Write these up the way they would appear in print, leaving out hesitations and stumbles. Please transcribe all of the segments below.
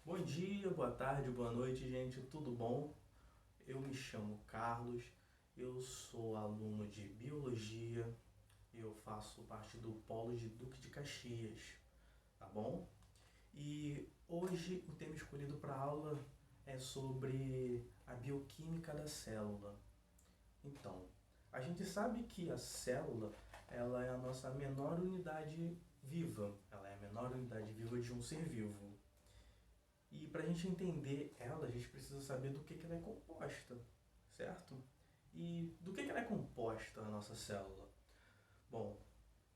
Bom dia, boa tarde, boa noite, gente, tudo bom? Eu me chamo Carlos, eu sou aluno de Biologia, eu faço parte do Polo de Duque de Caxias, tá bom? E hoje o tema escolhido para a aula é sobre a bioquímica da célula. Então, a gente sabe que a célula, ela é a nossa menor unidade viva, ela é a menor unidade viva de um ser vivo. E para a gente entender ela, a gente precisa saber do que ela é composta, certo? E do que ela é composta, a nossa célula? Bom,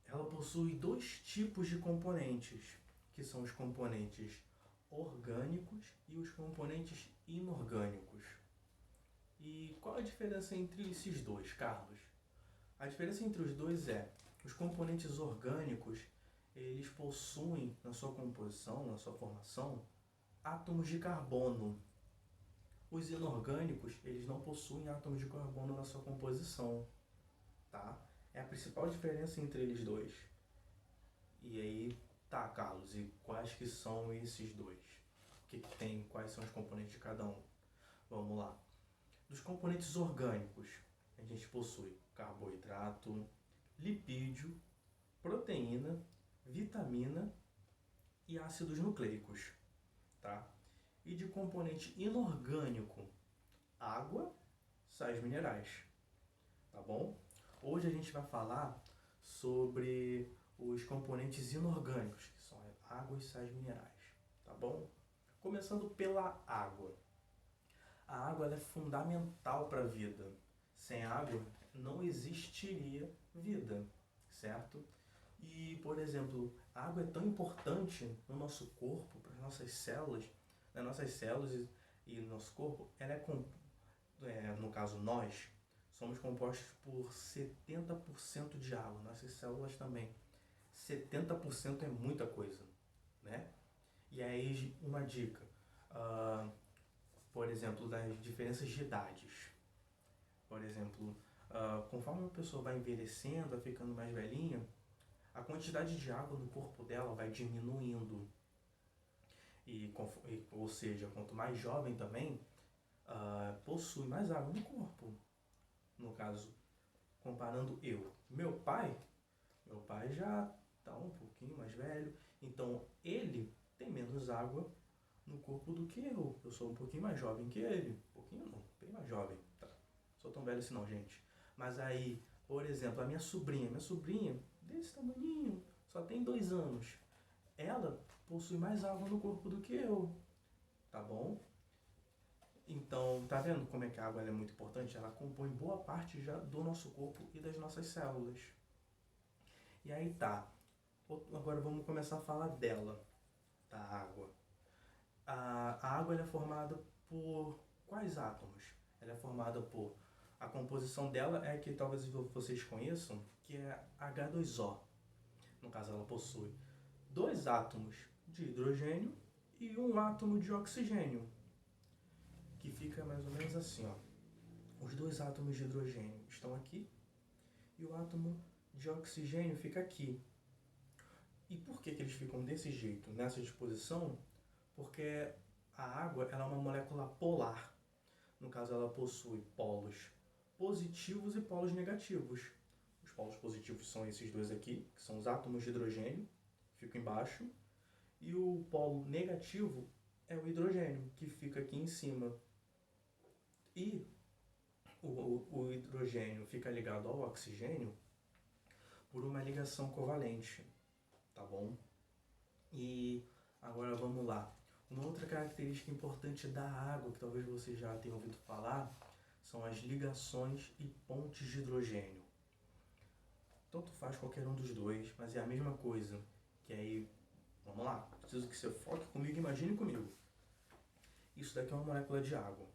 ela possui dois tipos de componentes, que são os componentes orgânicos e os componentes inorgânicos. E qual a diferença entre esses dois, Carlos? A diferença entre os dois é, os componentes orgânicos, eles possuem na sua composição, na sua formação, átomos de carbono. Os inorgânicos, eles não possuem átomos de carbono na sua composição, tá? É a principal diferença entre eles dois. E aí, tá, Carlos, e quais que são esses dois? O que tem, quais são os componentes de cada um? Vamos lá. Dos componentes orgânicos, a gente possui carboidrato, lipídio, proteína, vitamina e ácidos nucleicos, tá? E de componente inorgânico, água, sais minerais, tá bom? Hoje a gente vai falar sobre os componentes inorgânicos, que são água e sais minerais, tá bom? Começando pela água. A água ela é fundamental para a vida. Sem água não existiria vida, certo? E, por exemplo, a água é tão importante no nosso corpo, para as nossas células, nas nossas células e no nosso corpo, ela no caso nós, somos compostos por 70% de água, nossas células também. 70% é muita coisa, né? E aí uma dica, ah, por exemplo, das diferenças de idades. Por exemplo, conforme uma pessoa vai envelhecendo, vai ficando mais velhinha, a quantidade de água no corpo dela vai diminuindo. Ou seja, quanto mais jovem também, possui mais água no corpo. No caso, comparando eu. Meu pai já está um pouquinho mais velho, então ele tem menos água no corpo do que eu. Eu sou um pouquinho mais jovem que ele. Um pouquinho não, bem mais jovem. Tá? Sou tão velho assim não, gente. Mas aí, por exemplo, a minha sobrinha, desse tamaninho, só tem 2 anos. Ela possui mais água no corpo do que eu, tá bom? Então, tá vendo como é que a água é muito importante? Ela compõe boa parte já do nosso corpo e das nossas células. E aí tá. Agora vamos começar a falar dela, da água. A água ela é formada por quais átomos? Ela é formada por... A composição dela é que talvez vocês conheçam, que é H2O. No caso, ela possui dois átomos de hidrogênio e um átomo de oxigênio, que fica mais ou menos assim, ó. Os dois átomos de hidrogênio estão aqui e o átomo de oxigênio fica aqui. E por que eles ficam desse jeito, nessa disposição? Porque a água ela é uma molécula polar. No caso, ela possui polos positivos e polos negativos. Os polos positivos são esses dois aqui, que são os átomos de hidrogênio, ficam embaixo. E o polo negativo é o hidrogênio, que fica aqui em cima. E o hidrogênio fica ligado ao oxigênio por uma ligação covalente, tá bom? E agora vamos lá. Uma outra característica importante da água, que talvez você já tenha ouvido falar, são as ligações e pontes de hidrogênio. Tanto faz qualquer um dos dois, mas é a mesma coisa. Que aí, vamos lá, preciso que você foque comigo, imagine comigo. Isso daqui é uma molécula de água.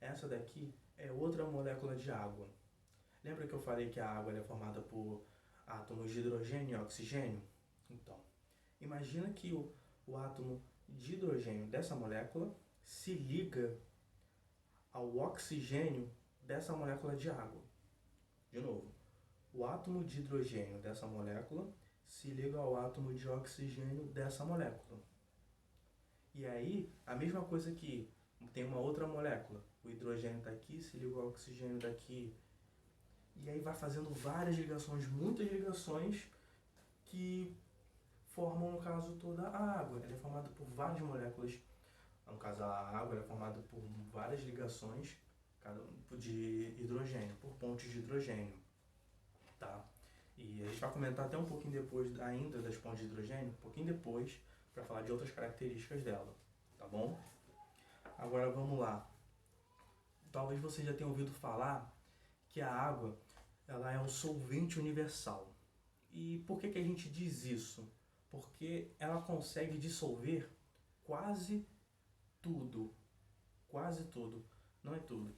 Essa daqui é outra molécula de água. Lembra que eu falei que a água é formada por átomos de hidrogênio e oxigênio? Então, imagina que o átomo de hidrogênio dessa molécula se liga ao oxigênio dessa molécula de água. De novo, o átomo de hidrogênio dessa molécula se liga ao átomo de oxigênio dessa molécula. E aí, a mesma coisa que tem uma outra molécula. O hidrogênio está aqui, se liga ao oxigênio daqui. E aí vai fazendo várias ligações, muitas ligações que formam, no caso, toda a água. Ela é formada por várias moléculas. No caso, a água é formada por várias ligações de hidrogênio, por pontes de hidrogênio, tá? E a gente vai comentar até um pouquinho depois ainda das pontes de hidrogênio, um pouquinho depois, para falar de outras características dela, tá bom? Agora vamos lá. Talvez você já tenha ouvido falar que a água ela é um solvente universal. E por que a gente diz isso? Porque ela consegue dissolver quase tudo. Quase tudo. Não é tudo.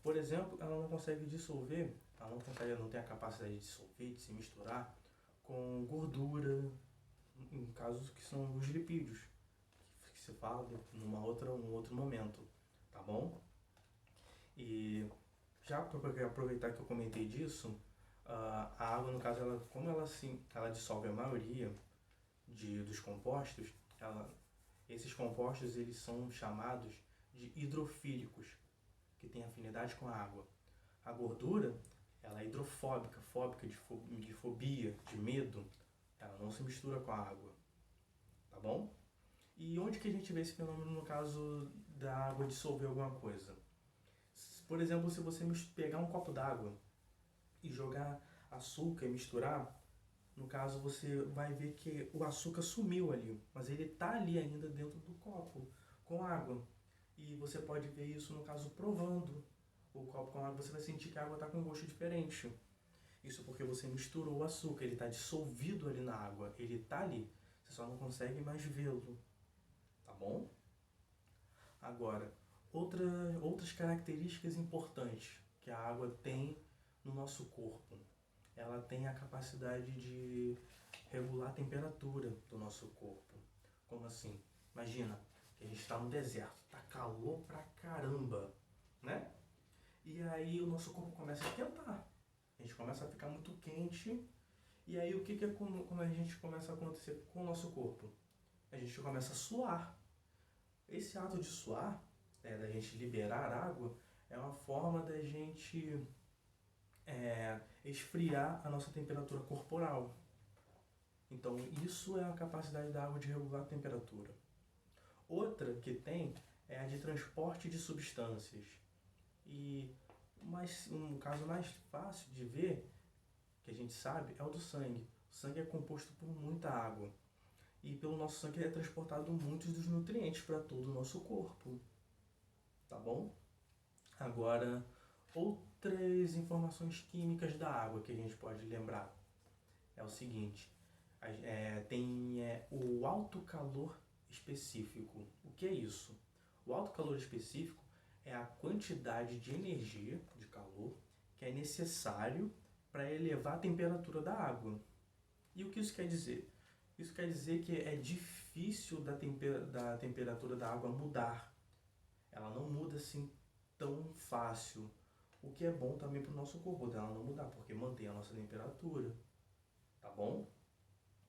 Por exemplo, ela não consegue dissolver, não tem a capacidade de dissolver, de se misturar com gordura, em casos que são os lipídios, que se fala num outro momento, tá bom? E já para aproveitar que eu comentei disso, a água, no caso, como ela dissolve a maioria dos compostos, esses compostos eles são chamados de hidrofílicos, que tem afinidade com a água. A gordura, ela é hidrofóbica, fóbica de fobia, de medo, ela não se mistura com a água, tá bom? E onde que a gente vê esse fenômeno no caso da água dissolver alguma coisa? Por exemplo, se você pegar um copo d'água e jogar açúcar e misturar, no caso você vai ver que o açúcar sumiu ali, mas ele está ali ainda dentro do copo com água. E você pode ver isso no caso provando o copo com água, você vai sentir que a água está com um gosto diferente. Isso porque você misturou o açúcar, ele está dissolvido ali na água, ele está ali, você só não consegue mais vê-lo, tá bom? Agora, outras características importantes que a água tem no nosso corpo. Ela tem a capacidade de regular a temperatura do nosso corpo. Como assim? Imagina que a gente está no deserto, tá calor pra caramba, né? E aí o nosso corpo começa a esquentar. A gente começa a ficar muito quente. E aí o que é quando a gente começa a acontecer com o nosso corpo? A gente começa a suar. Esse ato de suar, da gente liberar água, é uma forma da gente esfriar a nossa temperatura corporal. Então isso é a capacidade da água de regular a temperatura. Outra que tem é a de transporte de substâncias. E um caso mais fácil de ver, que a gente sabe, é o do sangue. O sangue é composto por muita água. E pelo nosso sangue é transportado muitos dos nutrientes para todo o nosso corpo. Tá bom? Agora, outras informações químicas da água que a gente pode lembrar é o seguinte: tem o alto calor específico. O que é isso? O alto calor específico é a quantidade de energia, de calor, que é necessário para elevar a temperatura da água. E o que isso quer dizer? Isso quer dizer que é difícil da temperatura da água mudar. Ela não muda assim tão fácil. O que é bom também para o nosso corpo dela não mudar, porque mantém a nossa temperatura. Tá bom?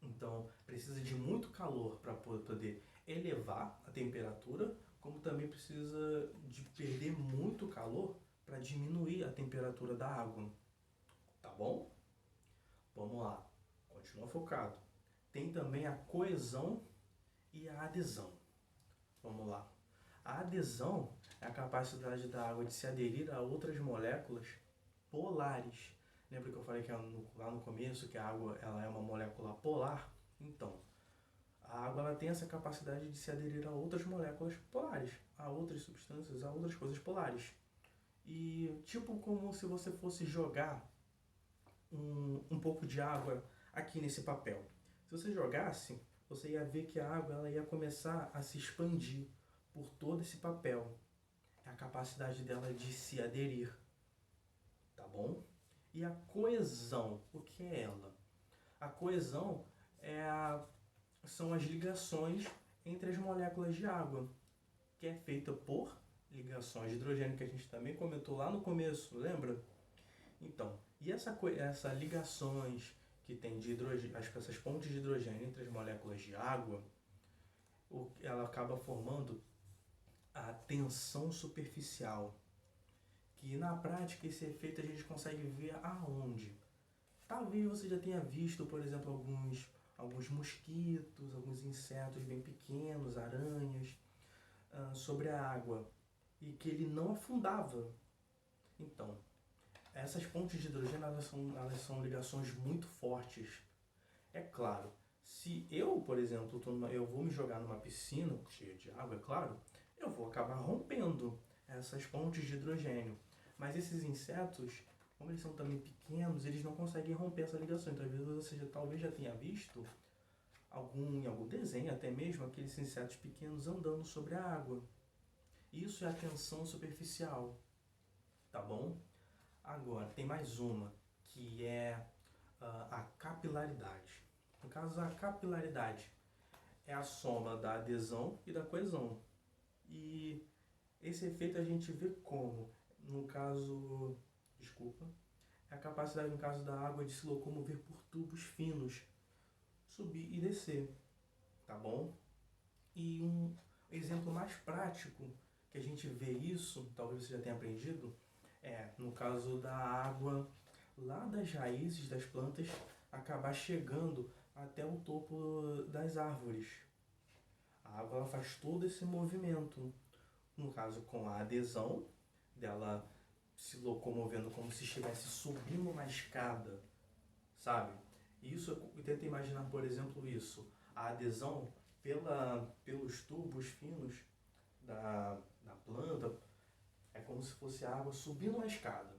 Então, precisa de muito calor para poder elevar a temperatura, como também precisa de perder muito calor para diminuir a temperatura da água. Tá bom? Vamos lá. Continua focado. Tem também a coesão e a adesão. Vamos lá. A adesão é a capacidade da água de se aderir a outras moléculas polares. Lembra que eu falei que lá no começo que a água ela é uma molécula polar? Então, a água ela tem essa capacidade de se aderir a outras moléculas polares, a outras substâncias, a outras coisas polares. E tipo como se você fosse jogar um pouco de água aqui nesse papel. Se você jogasse, você ia ver que a água ela ia começar a se expandir por todo esse papel. É a capacidade dela de se aderir. Tá bom? E a coesão, o que é ela? A coesão são as ligações entre as moléculas de água, que é feita por ligações de hidrogênio, que a gente também comentou lá no começo, lembra? Então, e essas ligações que tem de hidrogênio, essas pontes de hidrogênio entre as moléculas de água, ela acaba formando a tensão superficial, que na prática esse efeito a gente consegue ver aonde? Talvez você já tenha visto, por exemplo, alguns mosquitos, alguns insetos bem pequenos, aranhas, sobre a água, e que ele não afundava. Então, essas pontes de hidrogênio elas são ligações muito fortes. É claro, se eu, por exemplo, eu vou me jogar numa piscina cheia de água, é claro, eu vou acabar rompendo essas pontes de hidrogênio. Mas esses insetos, como eles são também pequenos, eles não conseguem romper essa ligação. Então, às vezes você talvez já tenha visto em algum desenho, até mesmo aqueles insetos pequenos andando sobre a água. Isso é a tensão superficial, tá bom? Agora, tem mais uma, que é a capilaridade. No caso, a capilaridade é a soma da adesão e da coesão. E esse efeito a gente vê como? No caso, desculpa, é a capacidade, no caso da água, de se locomover por tubos finos, subir e descer, tá bom? E um exemplo mais prático que a gente vê isso, talvez você já tenha aprendido, é no caso da água lá das raízes das plantas acabar chegando até o topo das árvores. A água ela faz todo esse movimento, no caso com a adesão dela se locomovendo como se estivesse subindo uma escada, sabe? Isso, eu tento imaginar, por exemplo, isso, a adesão pelos tubos finos da planta, é como se fosse a água subindo uma escada,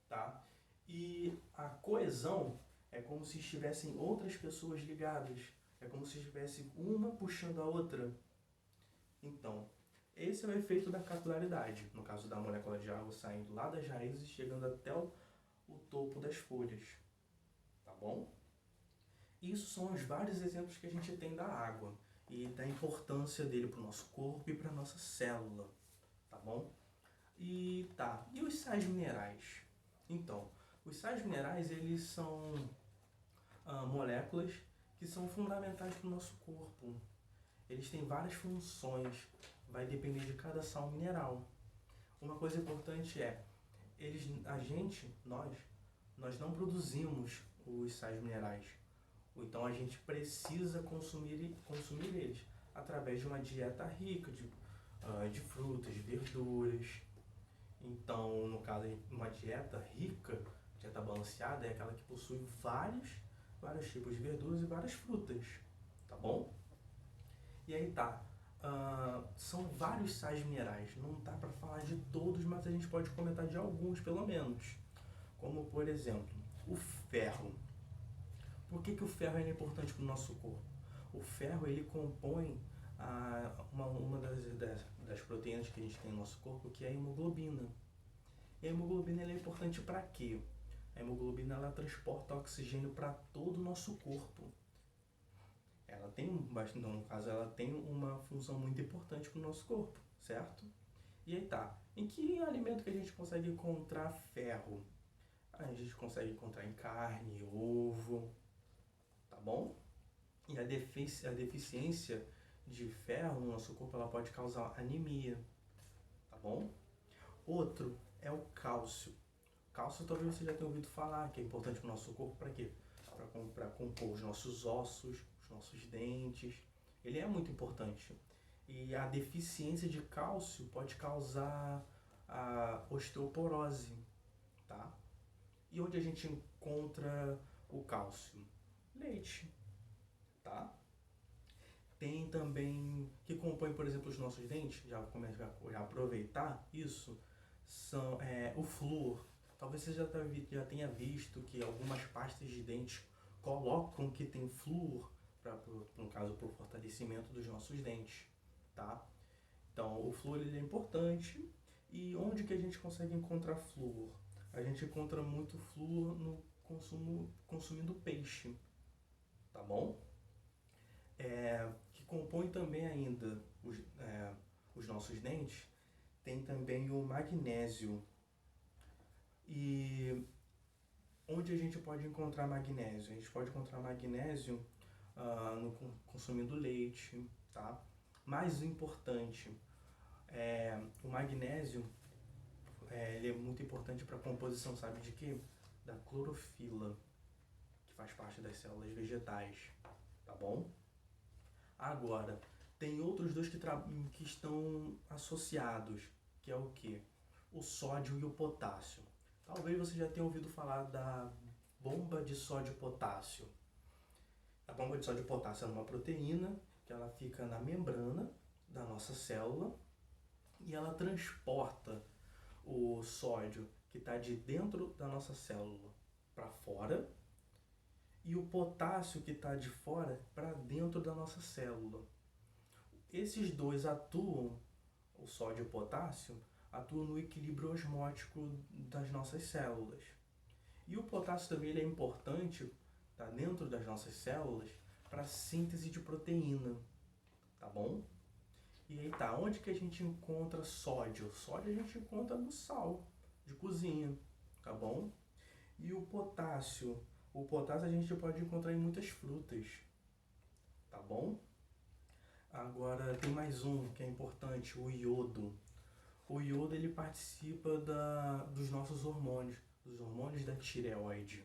tá? E a coesão é como se estivessem outras pessoas ligadas, é como se estivesse uma puxando a outra. Então, esse é o efeito da capilaridade, no caso da molécula de água saindo lá das raízes e chegando até o topo das folhas, tá bom? Isso são os vários exemplos que a gente tem da água e da importância dele para o nosso corpo e para a nossa célula, tá bom? E os sais minerais? Então, os sais minerais, eles são moléculas que são fundamentais para o nosso corpo. Eles têm várias funções, vai depender de cada sal mineral. Uma coisa importante é, nós não produzimos os sais minerais. Então a gente precisa consumir eles através de uma dieta rica de frutas, verduras. Então, no caso, uma dieta rica, dieta balanceada, é aquela que possui vários tipos de verduras e várias frutas, tá bom? E aí são vários sais minerais, não dá para falar de todos, mas a gente pode comentar de alguns pelo menos. Como, por exemplo, o ferro. Por que o ferro é importante para o nosso corpo? O ferro ele compõe uma das proteínas que a gente tem no nosso corpo, que é a hemoglobina. E a hemoglobina ela é importante para quê? A hemoglobina ela transporta oxigênio para todo o nosso corpo. Ela tem, no caso, ela tem uma função muito importante para o nosso corpo, certo? E aí em que alimento que a gente consegue encontrar ferro? A gente consegue encontrar em carne, ovo, tá bom? E a deficiência de ferro no nosso corpo ela pode causar anemia, tá bom? Outro é o cálcio. Cálcio talvez você já tenha ouvido falar, que é importante para o nosso corpo para quê? Para compor os nossos ossos, os nossos dentes. Ele é muito importante. E a deficiência de cálcio pode causar a osteoporose, tá? E onde a gente encontra o cálcio? Leite, tá? Tem também, que compõe, por exemplo, os nossos dentes, já começa a aproveitar isso, o flúor. Talvez você já tenha visto que algumas pastas de dentes colocam que tem flúor, no caso, para o fortalecimento dos nossos dentes, tá? Então, o flúor ele é importante. E onde que a gente consegue encontrar flúor? A gente encontra muito flúor no consumindo peixe, tá bom? Que compõe também ainda os nossos dentes, tem também o magnésio. E onde a gente pode encontrar magnésio? A gente pode encontrar magnésio consumindo leite, tá? Mas o importante, o magnésio, ele é muito importante para a composição, sabe de quê? Da clorofila, que faz parte das células vegetais, tá bom? Agora, tem outros dois que estão associados, que é o quê? O sódio e o potássio. Talvez você já tenha ouvido falar da bomba de sódio e potássio. A bomba de sódio e potássio é uma proteína que ela fica na membrana da nossa célula e ela transporta o sódio que está de dentro da nossa célula para fora e o potássio que está de fora para dentro da nossa célula. Esses dois atuam, o sódio e o potássio, atuam no equilíbrio osmótico das nossas células. E o potássio também ele é importante, tá dentro das nossas células, para a síntese de proteína, tá bom? E aí tá, onde que a gente encontra sódio? Sódio a gente encontra no sal de cozinha, tá bom? E o potássio a gente pode encontrar em muitas frutas, tá bom? Agora tem mais um que é importante, o iodo. O iodo ele participa dos nossos hormônios, dos hormônios da tireoide,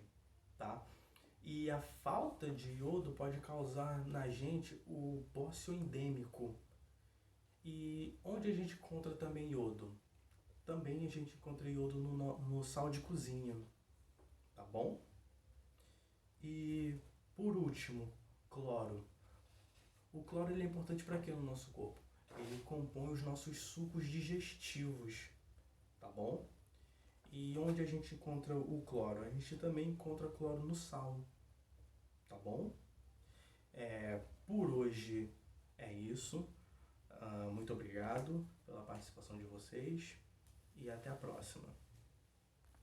tá? E a falta de iodo pode causar na gente o bócio endêmico. E onde a gente encontra também iodo? Também a gente encontra iodo no sal de cozinha, tá bom? E por último, cloro. O cloro ele é importante para quê no nosso corpo? Ele compõe os nossos sucos digestivos, tá bom? E onde a gente encontra o cloro? A gente também encontra cloro no sal, tá bom? Por hoje é isso. Muito obrigado pela participação de vocês e até a próxima.